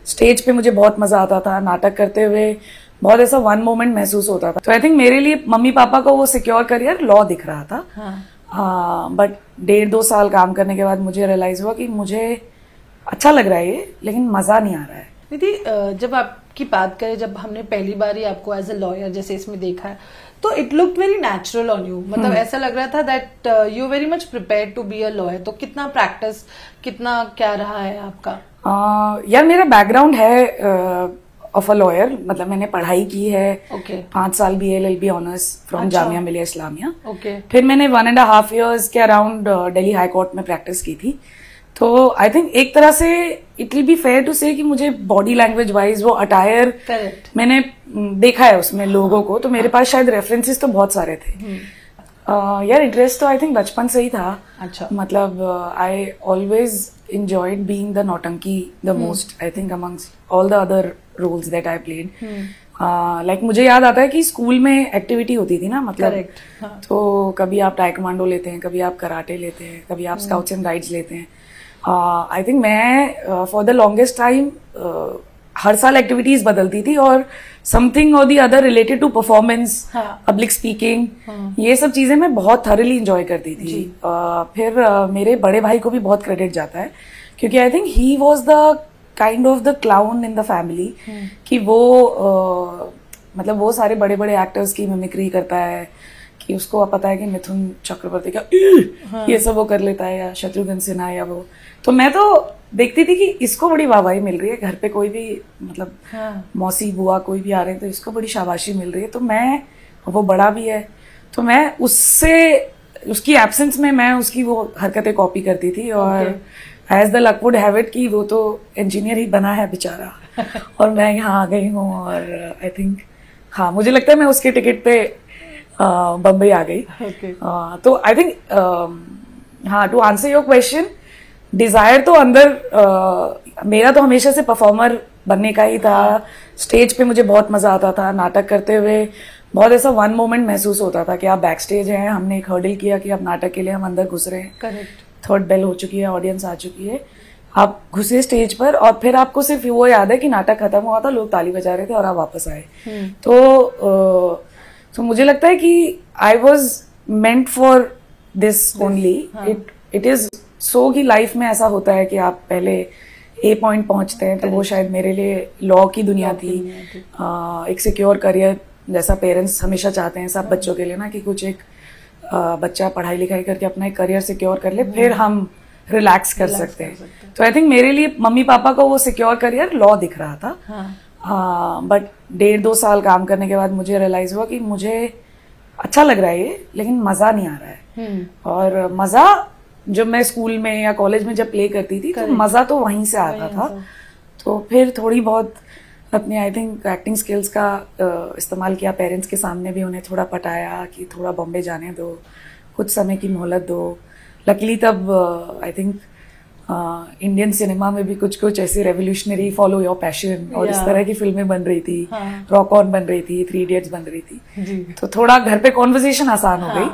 Stage पे मुझे बहुत मजा आता था, नाटक करते हुए बहुत ऐसा वन मोमेंट महसूस होता था। तो आई थिंक मेरे लिए मम्मी पापा को वो सिक्योर करियर लॉ दिख रहा था। हाँ, बट 1.5-2 साल काम करने के बाद मुझे रियलाइज हुआ कि मुझे अच्छा लग रहा है ये, लेकिन मजा नहीं आ रहा है। निधि, जब आपकी बात करें, जब हमने पहली बार ही आपको एज अ लॉयर जैसे इसमें देखा है, तो it looked very natural on you. मतलब ऐसा लग रहा था that you very much prepare to be a lawyer. तो कितना प्रैक्टिस, कितना क्या रहा है आपका? यार मेरा बैकग्राउंड है ऑफ अ लॉयर, मतलब मैंने पढ़ाई की है। 5 साल BA-LLB honours from Jamia Millia Islamia. फिर मैंने 1.5 years के अराउंड दिल्ली हाई कोर्ट में प्रैक्टिस की थी। तो आई थिंक एक तरह से it will be fair to say कि मुझे बॉडी लैंग्वेज वाइज वो अटायर मैंने देखा है उसमें लोगों को, तो मेरे पास शायद रेफरेंसेस तो बहुत सारे थे। यार इंटरेस्ट तो आई थिंक बचपन से ही था। अच्छा। मतलब I always enjoyed being the nautanki the most, I think amongst all the other roles that I played. Like मुझे याद आता है कि स्कूल में एक्टिविटी होती थी ना, मतलब तो कभी आप टाइकोमांडो लेते हैं, कभी आप कराटे लेते हैं, कभी आप स्काउट्स एंड गाइड्स लेते हैं। आई थिंक मैं फॉर द लॉन्गेस्ट टाइम हर साल एक्टिविटीज बदलती थी और समथिंग और the other related to performance, public speaking, ये सब चीजें मैं बहुत थॉरली एंजॉय करती थी। फिर मेरे बड़े भाई को भी बहुत क्रेडिट जाता है, क्योंकि I think he was the kind of the clown in the family, कि वो मतलब वो सारे बड़े बड़े एक्टर्स की मिमिक्री करता है, कि उसको पता है कि मिथुन चक्रवर्ती का ये सब वो कर लेता है, या शत्रुघ्न सिन्हा, या वो। तो मैं तो देखती थी कि इसको बड़ी वाहवाही मिल रही है, घर पे कोई भी मतलब मौसी बुआ कोई भी आ रहे हैं तो इसको बड़ी शाबाशी मिल रही है। तो मैं, वो बड़ा भी है, तो मैं उससे, उसकी एब्सेंस में मैं उसकी वो हरकतें कॉपी करती थी। और as the luck would have it कि वो तो इंजीनियर ही बना है बेचारा और मैं यहाँ आ गई हूँ। और आई थिंक हाँ, मुझे लगता है मैं उसके टिकट पे बम्बई आ गई। तो आई थिंक हाँ, to answer your question, desire तो अंदर मेरा तो हमेशा से परफॉर्मर बनने का ही था। स्टेज पे मुझे बहुत मजा आता था, नाटक करते हुए बहुत ऐसा वन मोमेंट महसूस होता था कि आप बैक स्टेज हैं, हमने एक हर्डल किया कि अब नाटक के लिए हम अंदर घुस रहे हैं। करेक्ट। 3rd बेल हो चुकी है, ऑडियंस आ चुकी है, आप घुसे स्टेज पर और फिर आपको सिर्फ वो याद है कि नाटक खत्म हुआ था, लोग ताली बजा रहे थे और आप वापस आए। तो मुझे लगता है कि I was meant for this only. It is so कि लाइफ में ऐसा होता है कि आप पहले ए पॉइंट पहुंचते हैं, तो वो शायद मेरे लिए लॉ की दुनिया थी। एक सिक्योर करियर जैसा पेरेंट्स हमेशा चाहते हैं सब बच्चों के लिए ना, कि कुछ एक बच्चा पढ़ाई लिखाई करके अपना एक करियर सिक्योर कर ले, फिर हम रिलैक्स कर सकते हैं। तो आई थिंक मेरे लिए मम्मी पापा को वो सिक्योर करियर लॉ दिख रहा था। बट 1.5-2 साल काम करने के बाद मुझे रियलाइज हुआ कि मुझे अच्छा लग रहा है ये, लेकिन मजा नहीं आ रहा है। और मजा जब मैं स्कूल में या कॉलेज में जब प्ले करती थी तो मजा तो वहीं से आता था। तो फिर थोड़ी बहुत अपनी आई थिंक एक्टिंग स्किल्स का इस्तेमाल किया, पेरेंट्स के सामने भी उन्हें थोड़ा पटाया कि थोड़ा बॉम्बे जाने दो, कुछ समय की मोहलत दो। लकीली तब आई थिंक इंडियन सिनेमा में भी कुछ कुछ ऐसी रेवोल्यूशनरी फॉलो योर पैशन और इस तरह की फिल्में बन रही थी। रॉक ऑन बन रही थी, 3 Idiots बन रही थी, तो थोड़ा घर पे कॉन्वर्सेशन आसान हो गई।